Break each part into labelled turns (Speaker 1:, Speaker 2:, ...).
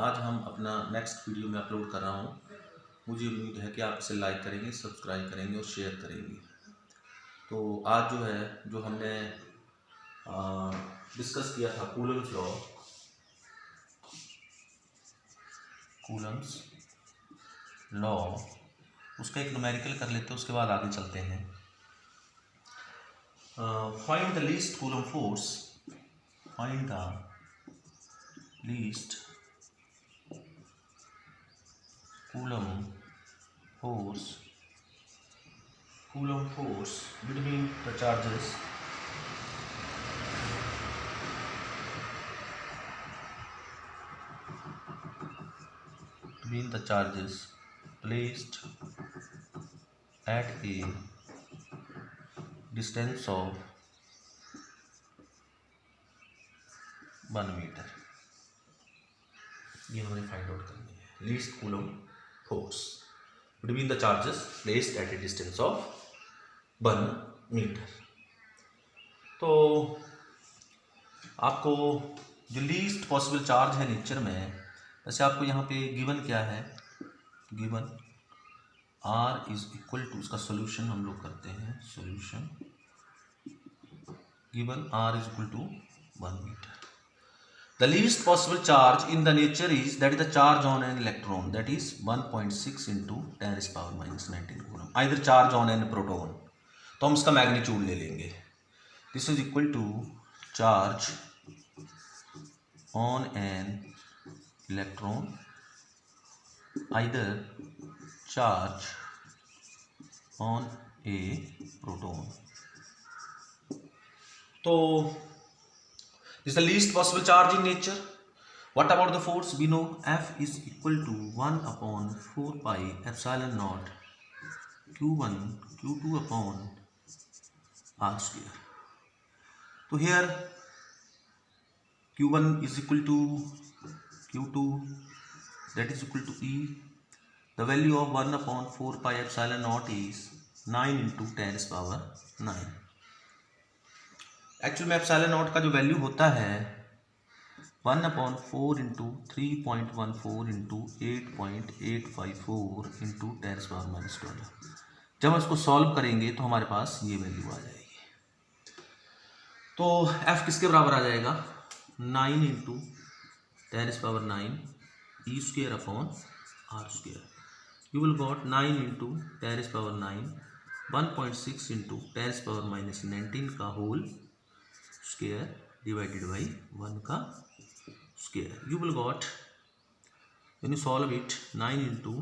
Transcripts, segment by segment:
Speaker 1: आज हम अपना नेक्स्ट वीडियो में अपलोड कर रहा हूँ। मुझे उम्मीद है कि आप इसे लाइक करेंगे, सब्सक्राइब करेंगे और शेयर करेंगे। तो आज जो हमने डिस्कस किया था कूलम्स लॉ, उसका एक न्यूमेरिकल कर लेते हैं, उसके बाद आगे चलते हैं। Find the least coulomb force, find the least coulomb force between the charges placed at a distance of 1 metre. ये हमें फाइंड आउट करनी है। Least coulomb force between the charges placed at a distance of 1 metre. तो आपको जो least possible charge है nature में, वैसे आपको यहाँ पे गिवन क्या है, given R is equal to, इसका सोल्यूशन हम लोग करते हैं, solution given R is equal to 1 metre. The least possible charge in the nature is that is the charge on an electron, that is 1.6 into 10 raised power minus 19 coulomb, either charge on an proton। तो हम इसका magnitude ले लेंगे। This is equal to charge on an electron, either charge on a proton। तो is the least possible charge in nature. What about the force? We know F is equal to 1 upon 4 pi epsilon naught Q1 Q2 upon R square. So here Q1 is equal to Q2, that is equal to E. The value of 1 upon 4 pi epsilon naught is 9 into 10 raised power 9। Actual में epsilon not का जो value होता है 1 upon 4 into 3.14 into 8.854 into 10 power minus 12। जब हम इसको solve करेंगे तो हमारे पास ये वैल्यू आ जाएगी। तो f किसके बराबर आ जाएगा, 9 into 10 power 9 e square upon R square. You will got 9 into 10 power 9 1.6 into 10 power minus 19 का होल स्क्वायर डिवाइडेड बाई 1 का square. You will got when you solve it 9 into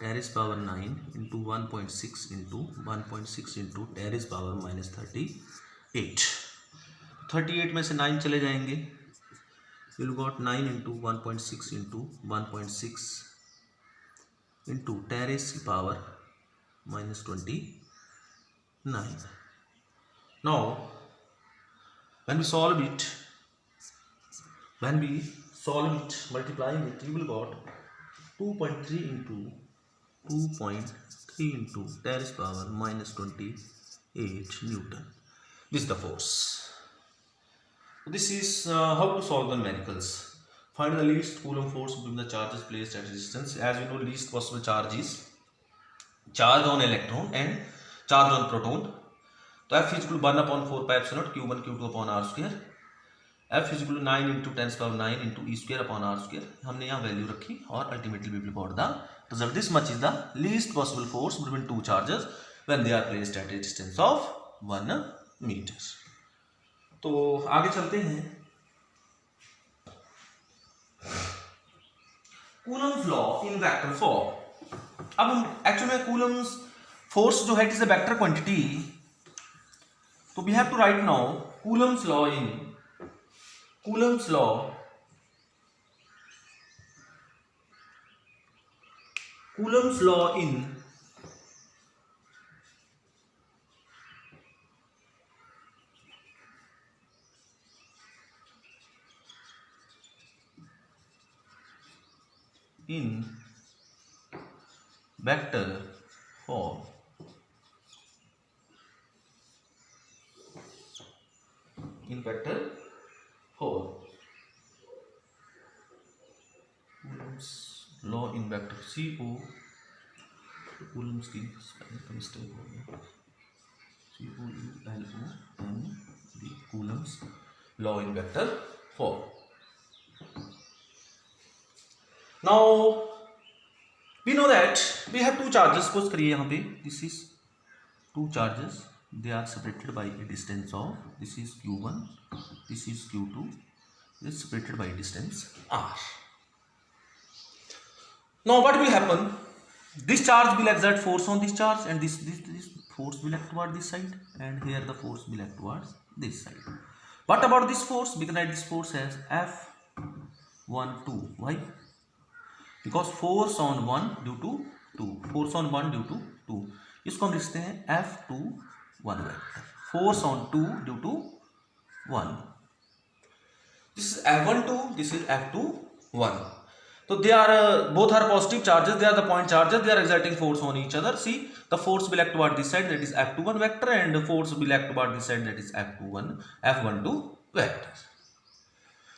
Speaker 1: 10 power 9 into 1.6 into 1.6 into 10 power minus 38 में से 9 चले जाएंगे। You will got 9 into 1.6 into 1.6 into 10 power minus 29। Now when we solve it, multiplying it, you will got 2.3 into 10 power minus 28 Newton. This is the force. This is how to solve the numericals. Find the least coulomb force between the charges placed at a distance. As you know, least possible charge is charge on electron and charge on proton. तो F is equal 1 upon 4 pi epsilon naught Q1 Q2 upon R square. F is equal 9 into 10 power 9 into e square upon R square. हमने यहाँ value रखी और ultimately we will got the result. This much is the least possible force between two charges when they are placed at a distance of 1 metre. तो आगे चलते हैं। Coulomb's law in vector form. अब हम actually में Coulomb's force जो है it is a vector quantity. So we have to write now Coulomb's law in Coulomb's law in vector form। in vector form Coulomb's law in vector Coulomb's की mistake हो गया COULOMB Coulomb's law in vector form. Now we know that we have two charges. Suppose करिए यहाँ पे this is two charges, they are separated by a distance of, this is q1, this is q2, this is separated by a distance r. Now what will happen, this charge will exert force on this charge and this force will act toward this side, and here the force will act towards this side. What about this force? We can write this force as F12. Why? Because force on 1 due to 2, force on 1 due to 2, इसको हम लिखते हैं F21 vector, force on 2 due to 1. This is F12, this is F21. So they are both are positive charges, they are the point charges, they are exerting force on each other. See, the force will act toward this side, that is F21 vector, and the force will act toward this side, that is F12 vector.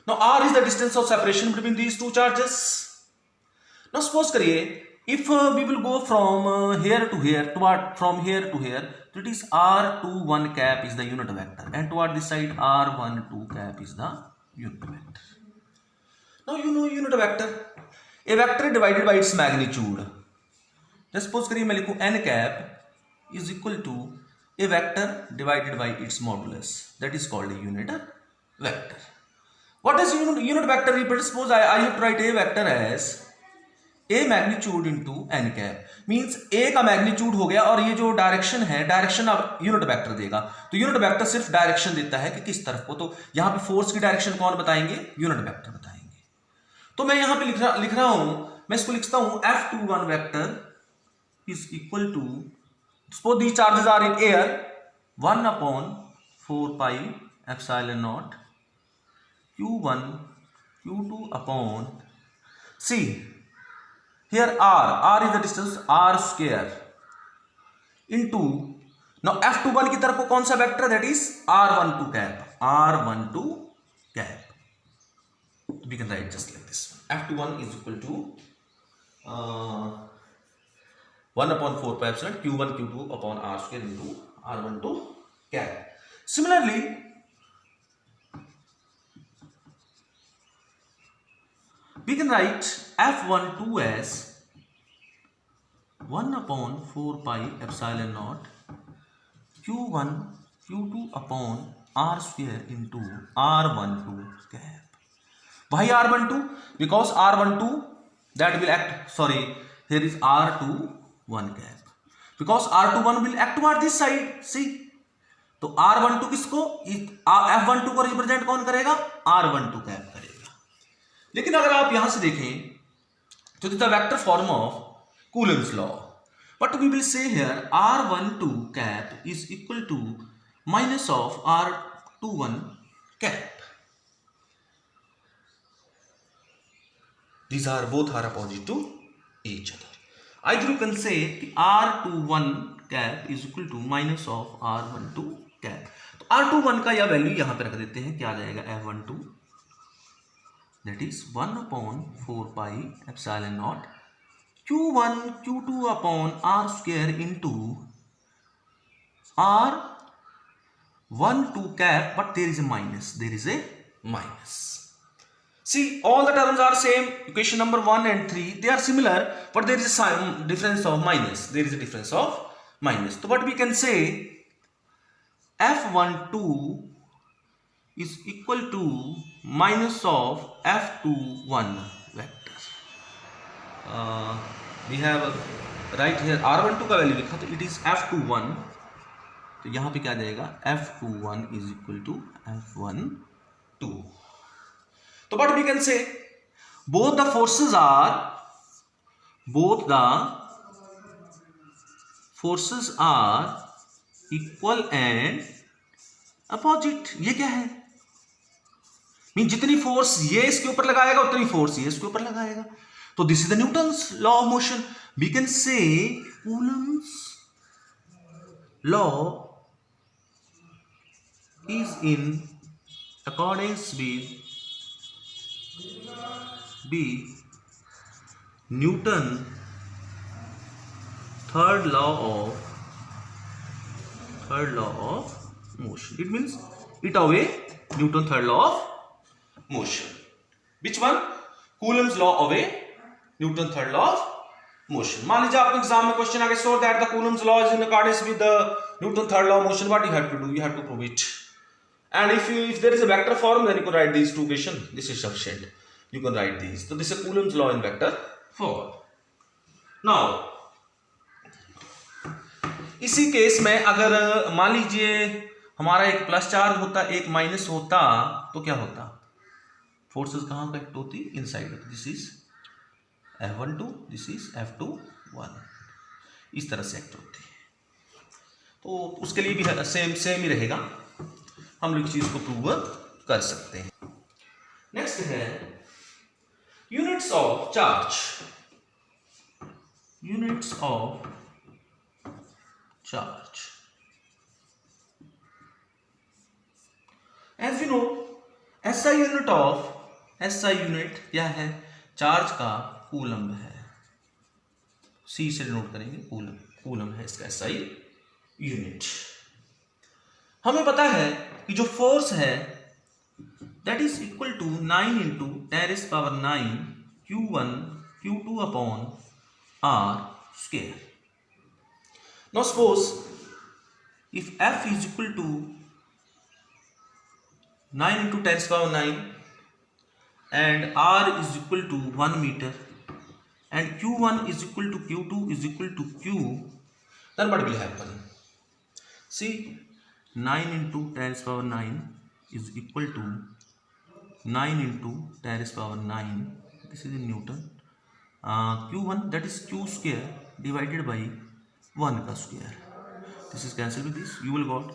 Speaker 1: Now r is the distance of separation between these two charges. Now suppose करिए, if we will go from here to here, from here to here, that is r21 cap is the unit vector, and toward this side r12 cap is the unit vector. Now you know unit vector, a vector divided by its magnitude. Just suppose करिए मैं लिखूँ n cap is equal to a vector divided by its modulus, that is called a unit vector. What does unit vector represent? Suppose I have to write a vector as a magnitude into n cap, means a का magnitude हो गया और ये जो direction है, direction अब unit vector देगा. तो यूनिट वेक्टर सिर्फ डायरेक्शन देता है कि किस तरफ को, तो यहाँ पे फोर्स की डायरेक्शन कौन बताएंगे? यूनिट वेक्टर बताएंगे. तो मैं यहाँ पे लिख रहा हूं, मैं इसको लिखता हूं F21 vector is equal to, suppose these charges are in air, 1/4 pi epsilon naught Q1 Q2 upon C. Here r is the distance r square into, now F21 की तरफ को कौन सा vector, that is r12 cap. We can write just like this. F21 is equal to 1/4 pi epsilon Q1 Q2 upon r square into r12 cap. Similarly, we can write F12 as 1/4 pi epsilon naught Q1 Q2 upon r square into r12 cap. Why R12? Because R12 that will act, sorry, here is R21 cap, because R21 will act toward this side. See, तो R12 किसको, F12 को represent कौन करेगा? R12 cap करेगा. लेकिन अगर आप यहां से देखें तो the vector form of Coulomb's law, what we will say here, R12 cap is equal to minus of R21 cap. These are both are opposite to each other. Either you can say R21 cap is equal to minus of R12 cap. तो R21 का यह value यहां पे रख देते हैं, क्या आ जाएगा? F12, that is 1/4 pi epsilon naught Q1 Q2 upon r square into R12 cap, but there is a minus, there is a minus. See, all the terms are same, equation number 1 and 3, they are similar, but there is a difference of minus, there is a difference of minus. So what we can say, F12 is equal to minus of F21 vector. We have right here R12 का value लिखा, तो it is F21, तो यहाँ पे क्या जाएगा? F21 is equal to F12. So what we can say, both the forces are equal and opposite. ये क्या है? मीन जितनी फोर्स ये इसके ऊपर लगाएगा उतनी फोर्स ये इसके ऊपर लगाएगा. तो this is the Newton's law of motion. We can say Coulomb's law is in accordance with Newton third law of motion. It means it obey Newton's third law of motion. Which one? Coulomb's law obey Newton's third law of motion. मान लीजिए आपके exam में question आगे, show that the Coulomb's law is in accordance with the Newton's third law of motion. What you have to do? You have to prove it. And if there is a vector form, then you can write these two equations. This is sufficient. You can write these. So this is Coulomb's law in vector form. Now इसी case में अगर मान लीजिए हमारा एक plus charge होता, एक minus होता, तो क्या होता? फोर्सेस कहाँ कनेक्ट होती? Inside. This is F12, this is F21. इस तरह से एक्ट होती है. तो उसके लिए भी सेम ही रहेगा. हम लोग इस चीज को प्रूव कर सकते हैं. नेक्स्ट है units of charge. Units of charge. As you know, SI unit क्या है? चार्ज का कूलम है. C से डिनोट करेंगे कूलम है इसका SI यूनिट. हमें पता है कि जो फोर्स है that is equal to 9 into 10⁹ Q1 Q2 upon R square. Now suppose if F is equal to 9 into 10⁹ and R is equal to 1 meter and Q1 is equal to Q2 is equal to Q, then what will happen? See, 9 into 10⁹ is equal to 9 into 10⁹. This is in Newton. Q1, that is Q square divided by 1 का square. This is cancel with this. You will got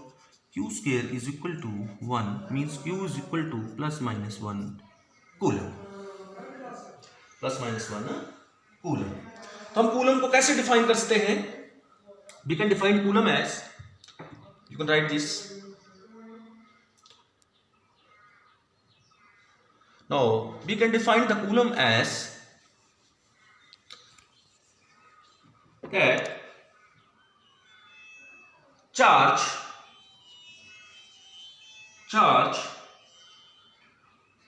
Speaker 1: Q square is equal to 1 means Q is equal to plus minus 1 coulomb. Plus minus 1 coulomb. तो हम coulomb को कैसे define कर सकते हैं? We can define coulomb as, you can write this. Now we can define the coulomb as that charge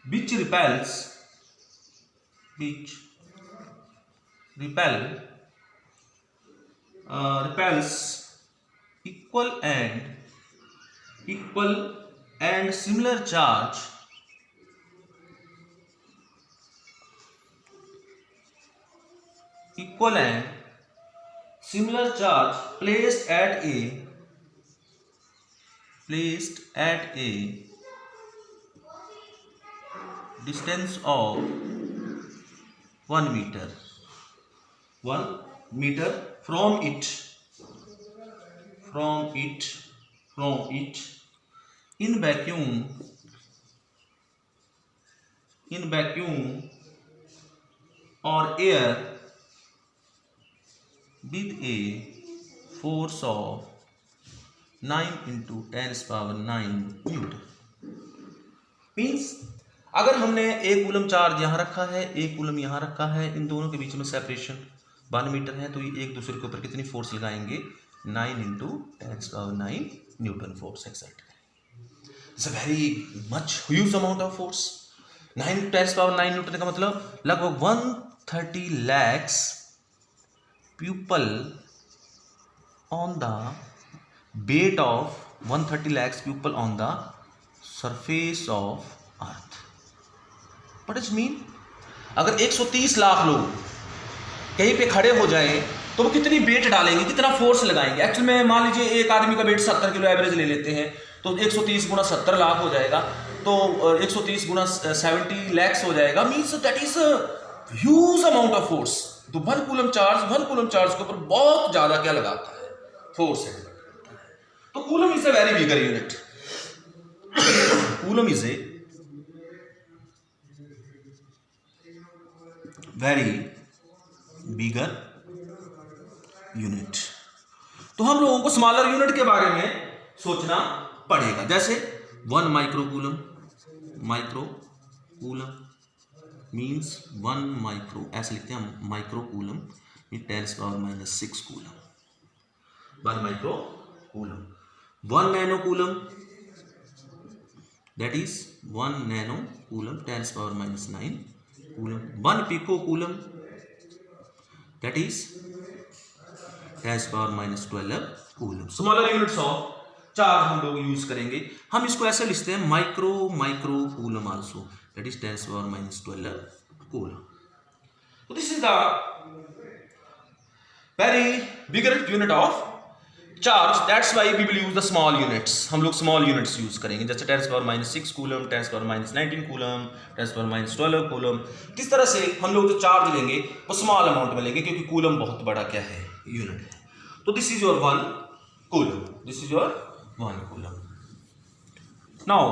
Speaker 1: which repels equal and similar charge placed at a distance of 1 meter from it in vacuum or air with a force of 9 into 10⁹ Newton. Means अगर हमने एक coulomb charge यहाँ रखा है, एक coulomb यहाँ रखा है, इन दोनों के बीच में सेपरेशन 1 मीटर है, तो ये एक दूसरे के ऊपर कितनी फोर्स लगाएंगे? 9 into 10⁹ न्यूटन फोर्स एक्सर्ट करेंगे. It's a very much huge amount of force. 9 into 10⁹ Newton का मतलब लगभग 130 lakhs people on the weight of 130 lakhs people on the surface of earth. What does it mean? अगर 130 लाख लोग कहीं पे खड़े हो जाएं तो वो कितनी वेट डालेंगे, कितना फोर्स लगाएंगे? एक्चुअल में मान लीजिए एक आदमी का वेट 70 किलो एवरेज ले लेते हैं, तो 130 गुना 70 लाख हो जाएगा, तो 130 गुना 70 lakhs हो जाएगा. Means that is huge amount of force. तो 1 कूलम चार्ज के ऊपर बहुत ज्यादा क्या लगाता है? फोर्स है. तो coulomb is a very bigger unit. Coulomb is a very bigger unit. तो हम लोगों को स्मॉलर यूनिट के बारे में सोचना पड़ेगा. जैसे 1 माइक्रो कूलम मीन्स 1 माइक्रो, ऐसे लिखते हैं हम, micro coulomb in 10⁻⁻6 coulomb, 1 micro coulomb. 1 nano coulomb that is 1 nano coulomb 10⁻⁹ coulomb। 1 pico coulomb that is 10⁻12 coulomb। Smaller units of charge हम लोग यूज करेंगे, हम इसको ऐसे लिखते हैं micro coulomb also, that is 10⁻12 coulomb। So this is the very bigger unit of charge, that's why we will use the small units, हम लोग स्मॉल यूनिट्स यूज करेंगे, जैसे 10⁻6 कूलम, 10⁻19 कूलम, 10⁻12 कूलम। किस तरह से हम लोग जो चार्ज लेंगे वो स्मॉल अमाउंट में लेंगे, क्योंकि कूलम बहुत बड़ा क्या है, यूनिट है। तो this is your 1 coulomb, this is your 1 coulomb. Now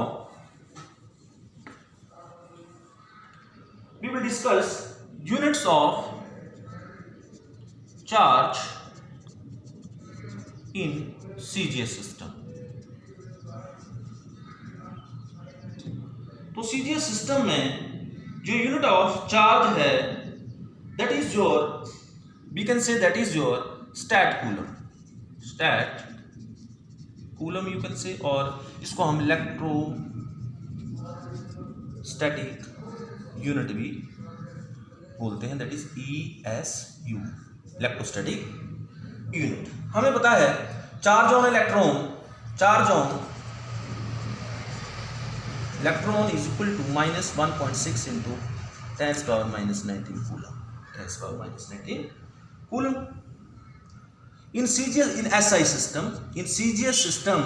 Speaker 1: we will discuss units of charge in CGS system. तो CGS सिस्टम में जो यूनिट ऑफ चार्ज है that is your, we can say that is your stat coulomb, stat coulomb you can say, और इसको हम electro static unit भी बोलते हैं, that is ESU, electrostatic unit. हमें पता है charge on electron is equal to -1.6 into 10⁻⁻19 coulomb, 10⁻⁻19 coulomb. In CGS system,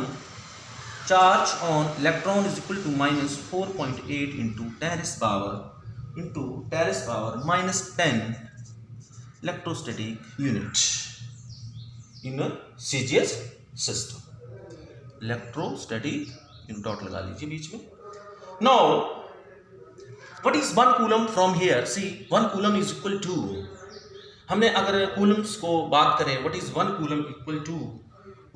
Speaker 1: charge on electron is equal to -4.8 into 10⁻10 electrostatic unit in a CGS system, electrostatic unit, dot लगा लीजिए बीच में। Now what is 1 coulomb from here? See 1 coulomb is equal to, हमने अगर Coulomb's को बात करें, what is 1 coulomb equal to?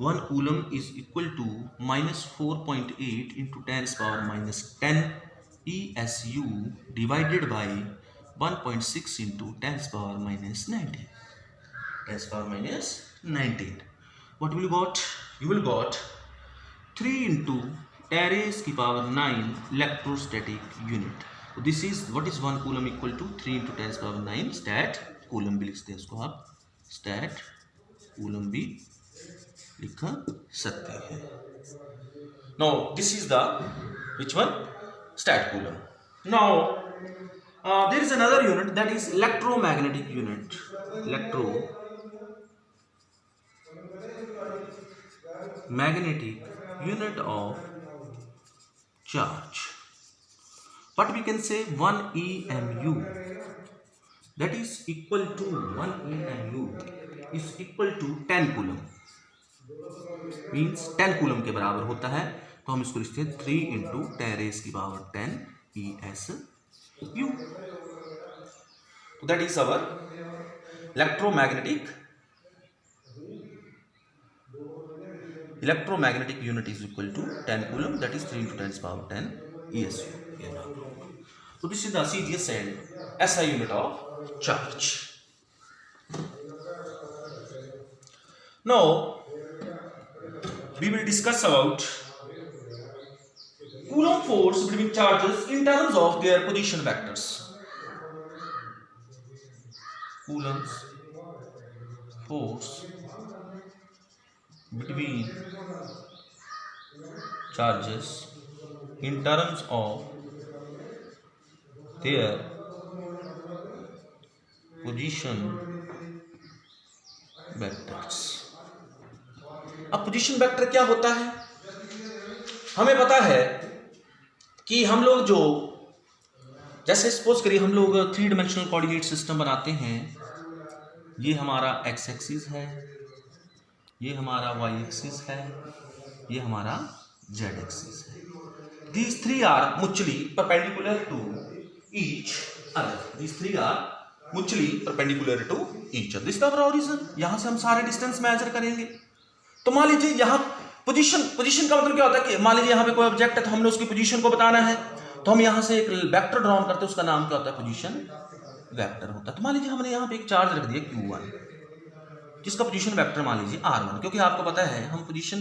Speaker 1: 1 coulomb is equal to -4.8 into 10⁻10 ESU divided by 1.6 into 10⁻19. 10⁻19. What will you got? You will got 3 into 10⁻9 electrostatic unit. So this is what is 1 coulomb equal to 3 into 10⁻9 stat coulomb भी लिखते हैं इसको आप, stat coulomb भी लिख सकते हैं। Now this is the which one? Stat coulomb. Now there is another unit that is electromagnetic unit. Magnetic unit of charge, but we can say 1 EMU, that is equal to 1 EMU is equal to 10 coulomb, means 10 coulomb के बराबर होता है। तो हम इसको लिखते हैं 3 into 10⁻10 ESU। तो that is our electromagnetic unit is equal to 10 coulomb, that is 3 into 10⁻10 ESU। So this is the CGS and SI unit of charge. Now we will discuss about Coulomb force between charges in terms of their position vectors. Coulomb's force between charges in terms of their position vectors। अब position vector क्या होता है? हमें पता है कि हम लोग जो, जैसे सपोज करिए हम लोग 3 डायमेंशनल कोऑर्डिनेट सिस्टम बनाते हैं, ये हमारा x एक्सिस है, ये हमारा y एक्सिस है, ये हमारा z एक्सिस है। These 3 are mutually perpendicular to each other. These 3 are mutually perpendicular to each other. This is our horizon. यहाँ से हम सारे डिस्टेंस मेजर करेंगे। तो मान लीजिए यहाँ पोजीशन का मतलब क्या होता है कि मान लीजिए यहाँ पे कोई ऑब्जेक्ट है तो हमने उसकी पोजीशन को बताना है। तो हम यहाँ से एक वेक्टर ड्रॉ करते हैं, उसका नाम क्या होता है, पोजीशन वेक्टर होता है। तो मान लीजिए हमने यहाँ पे एक चार्ज रख दिया Q1, जिसका पोजीशन वेक्टर मान लीजिए R1, क्योंकि आपको पता है हम पोजीशन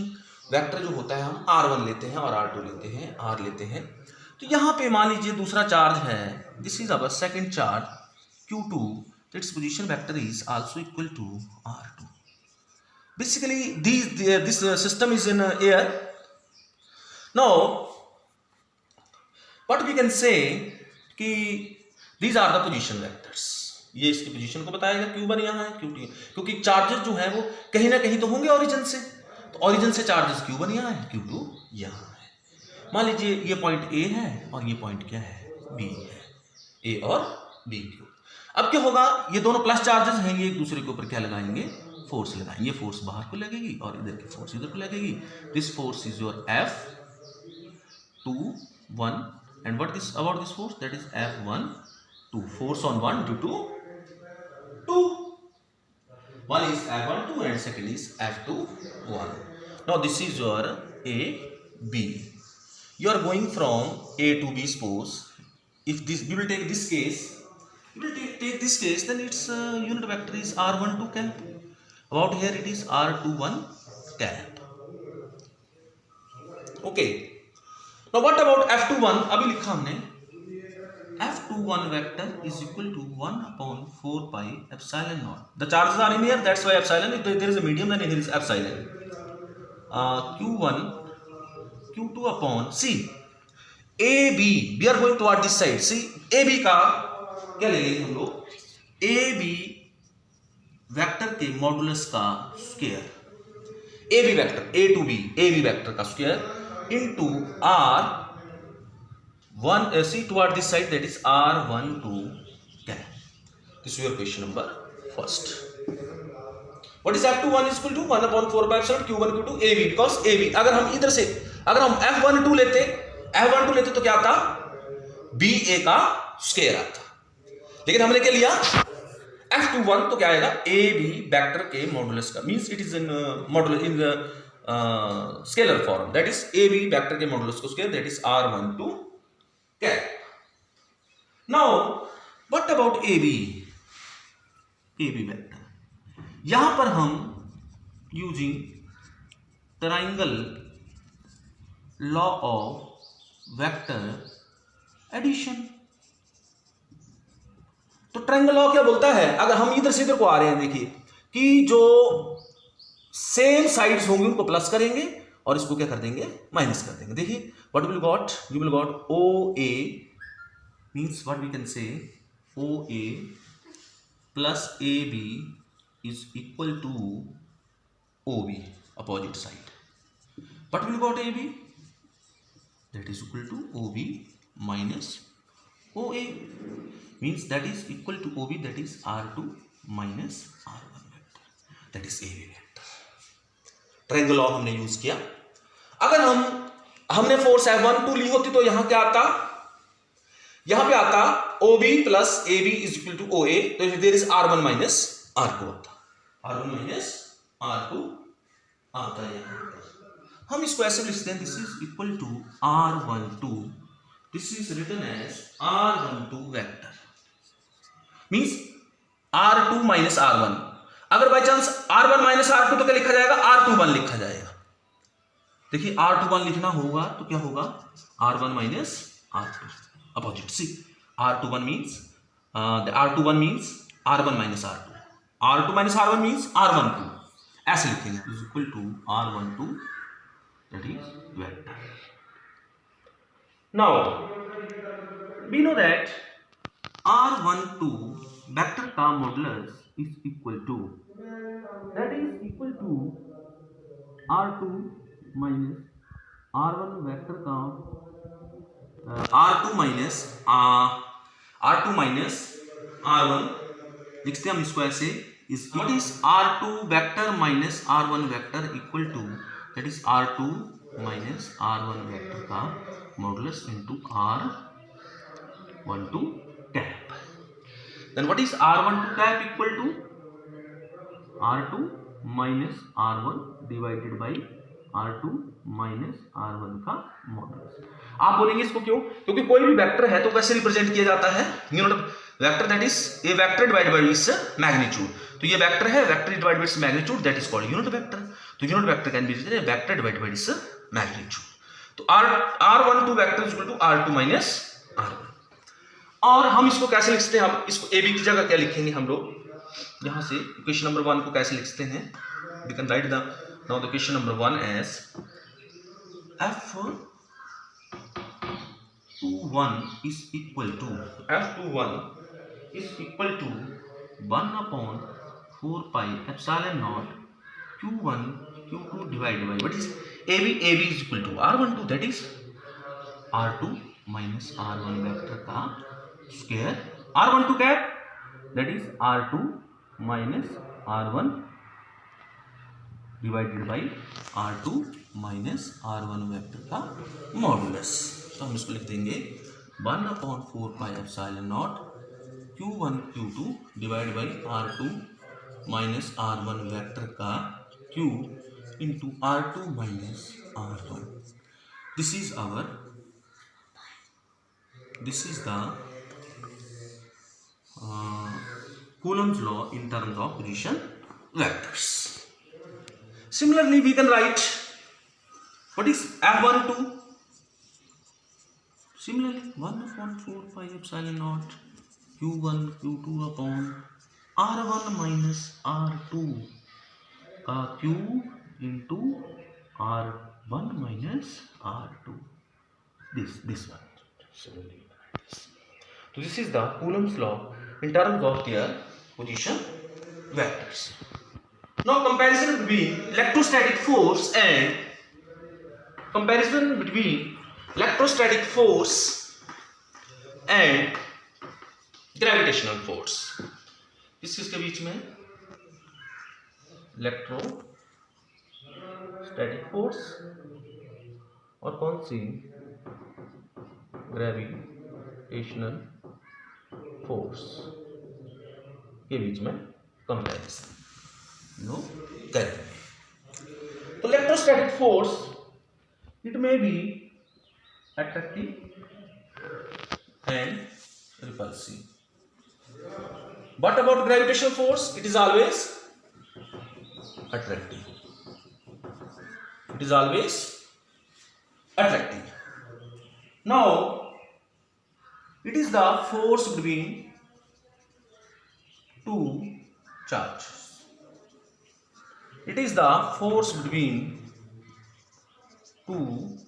Speaker 1: वेक्टर जो होता है हम R1 लेते हैं और R2 लेते हैं, R लेते हैं। तो यहाँ पे मान लीजिए दूसरा चार्ज है, this is our second charge Q2, its position vector is also equal to R2. Basically this system is in air. Now what we can say कि these are the position vectors, ये इसकी position को बताएगा, Q1 यहाँ है, Q2, क्योंकि charges जो है वो कहीं ना कहीं तो होंगे ओरिजिन से, तो ओरिजिन से चार्जेस Q1 यहाँ है, Q2 यहाँ है। मान लीजिए ये पॉइंट A है और ये पॉइंट क्या है, B है, A और B Q। अब क्या होगा, ये दोनों प्लस चार्जेस हैं, ये एक दूसरे के ऊपर क्या लगाएंगे, फोर्स लगाएंगे। फोर्स बाहर को लगेगी और इधर की फोर्स इधर को लगेगी। This force is your F21 and what is about this force, that is F12, force on 1 due to 2, one is F12 and second is F21. Now this is your A B. You are going from A to B. Suppose if this, we will take this case, we will take this case, then its unit vector is R12 cap. About here it is R21 cap. Okay. Now what about F21? अभी लिखा हमने F21 vector is equal to 1 upon 4 pi epsilon naught. The charges are in here, that's why epsilon. If there is a medium, then here is epsilon. Q1, Q2 upon C. AB, we are going toward this side. See, AB का क्या ले लेंगे हम लोग, AB vector के modulus का square, AB vector A to B, AB vector का square into R one C toward this side, that is R12 cap. This is your question number first. What is F21 is equal to 1 upon 4 pi epsilon Q1 Q2 AB, because AB अगर हम इधर से अगर हम F12 लेते तो क्या आता, BA का स्क्वायर आता, लेकिन हमने क्या लिया F21, तो क्या आएगा, AB वेक्टर के मॉडुलस का, means it is in modulus in scalar form, that is AB vector के मॉडुलस का square, that is R12 cap. Now what about AB vector? यहां पर हम using triangle law of vector addition, तो triangle law क्या बोलता है, अगर हम इधर से इधर को आ रहे हैं, देखिए कि जो सेम साइड्स होंगी उनको प्लस करेंगे और इसको क्या कर देंगे, माइनस कर देंगे। देखिए what will got, you will got OA means what we can say, OA plus AB is equal to OB, opposite side. What will got AB, that is equal to OB minus OA, means that is equal to OB, that is R2 minus R1 vector, that is AB vector. Triangle law हमने use किया। अगर हमने force F12 ली होती तो यहां क्या आता, यहां पे आता OB plus AB is equal to OA, तो there is R1 minus R2 आता, R1 माइनस R2 आता है। हम इसको ऐसे लिखते हैं, this is equal to R12, this is written as R12 vector, means R2 minus R1। अगर by chance R1 minus R2 तो क्या लिखा जाएगा, R21 लिखा जाएगा। देखिए R21 लिखना होगा तो क्या होगा, R1 minus R2, opposite. See R21 means R21 means R1 minus R2, R2 minus R1 means R12, ऐसे लिखेंगे, is equal to R12, that is vector. Now we know that R12 vector का modulus is equal to, that is equal to R2 minus R1 vector का R2 minus R1 लिखते हैं हम इसको ऐसे, is what is R2 vector minus R1 vector equal to, that is R2 minus R1 vector का modulus into R12 cap. Then what is R12 cap equal to, R2 minus R1 divided by R2 minus R1 का modulus. आप बोलेंगे इसको क्यों? क्योंकि कोई भी vector है तो कैसे रिप्रेजेंट किया जाता है? Unit vector that is a vector divided by its magnitude. तो ये वेक्टर है, vector divided by its magnitude, that is called unit vector. तो unit vector can be written a vector divided by its magnitude. तो R12 vector is equal to R2 minus R1। और हम इसको कैसे लिखते हैं? हम इसको AB की जगह क्या लिखेंगे हम लोग? यहां से इक्वेशन नंबर 1 को कैसे लिखते हैं? We can write the now the equation number 1 as F21 is equal to 1 upon 4 pi epsilon naught Q1 Q2 divided by what is AB? AB is equal to R12, that is R2 minus R1 vector का square, R12 cap that is R2 minus R1 divided by R2 minus R1 vector का modulus. तो हम इसको लिख देंगे 1/4 pi epsilon naught Q1 Q2 divide by R2 minus R1 vector का Q into R2 minus R1। This is the Coulomb's law in terms of position vectors. Similarly, we can write what is F12. Similarly, 1/4 pi epsilon naught Q1 Q2 upon R1 minus R2 का Q into R1 minus R2. This one. Similarly, so this is the Coulomb's law in terms of their position vectors. Now comparison between electrostatic force and gravitational force. किसके बीच में? Electrostatic force और कौन सी? Gravitational force के बीच में comparison करें। तो electrostatic force it may be attractive and repulsive. But about gravitational force, it is always attractive. Now, it is the force between two charges. It is the force between two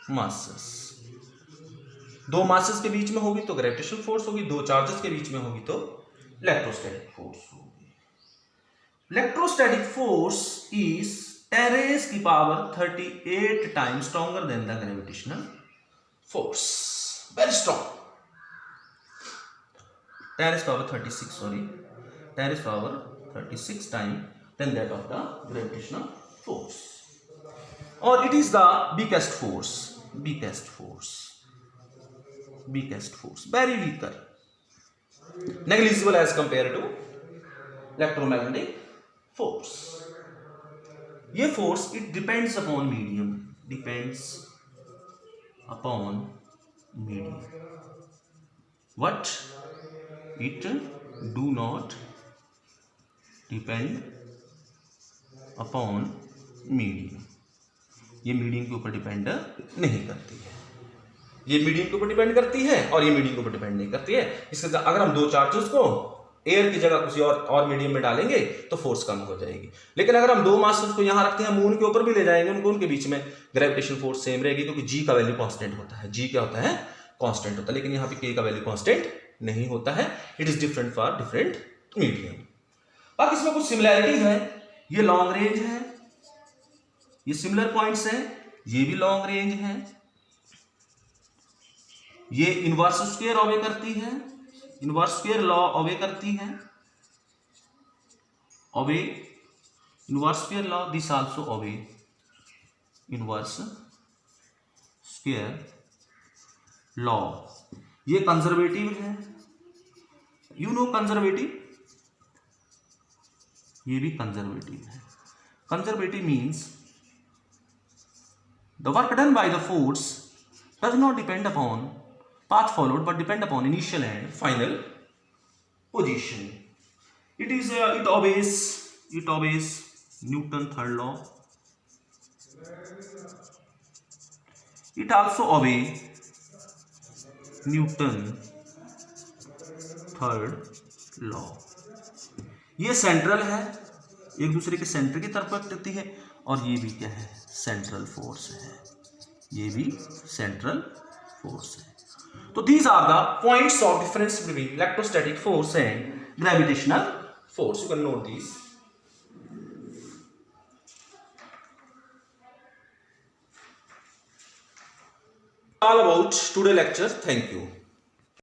Speaker 1: masses. दो masses के बीच में होगी तो gravitational force होगी, दो charges के बीच में होगी तो इलेक्ट्रोस्टैटिक फोर्स होगी। Electrostatic force is 10⁻38 times stronger than the gravitational force. Very strong. 10⁻36 times than that of the gravitational force. Or it is the weakest force, very weaker, negligible as compared to electromagnetic force. ये force it depends upon medium, what it do not depend upon medium. ये medium के ऊपर depend नहीं करती है, ये medium के ऊपर डिपेंड करती है और ये मीडियम के ऊपर डिपेंड नहीं करती है। इसके अगर हम दो चार्जेस को एयर की जगह किसी और मीडियम में डालेंगे तो फोर्स कम हो जाएगी। लेकिन अगर हम दो मासेस को यहां रखते हैं, मून के ऊपर भी ले जाएंगे उनको, उनके बीच में ग्रेविटेशनल फोर्स सेम रहेगी क्योंकि जी का वैल्यू कांस्टेंट होता है। जी क्या होता है? कांस्टेंट होता है। लेकिन यहाँ पे के का वैल्यू कांस्टेंट नहीं होता है। It is different for different medium. अब इसमें कुछ सिमिलैरिटी है। ये लॉन्ग रेंज है, ये सिमिलर पॉइंट्स हैं, ये भी लॉन्ग रेंज है, ये इनवर्स स्क्वायर ऑबे करती है, इनवर्स स्क्वायर लॉ ऑबे करती है, obey inverse square law, this also obey inverse square law. ये कंजर्वेटिव है, यू नो कंजर्वेटिव, ये भी कंजर्वेटिव है। Conservative means The work done by the force does not depend upon path followed but depend upon initial and final position. It obeys Newton third law. It also obeys Newton third law. ये central है, एक दूसरे के centre की तरफ करती है, और ये भी क्या है, सेंट्रल फोर्स है, ये भी सेंट्रल फोर्स है. तो these are the points of difference between electrostatic force and gravitational force. You can note these. All about today lecture. Thank you.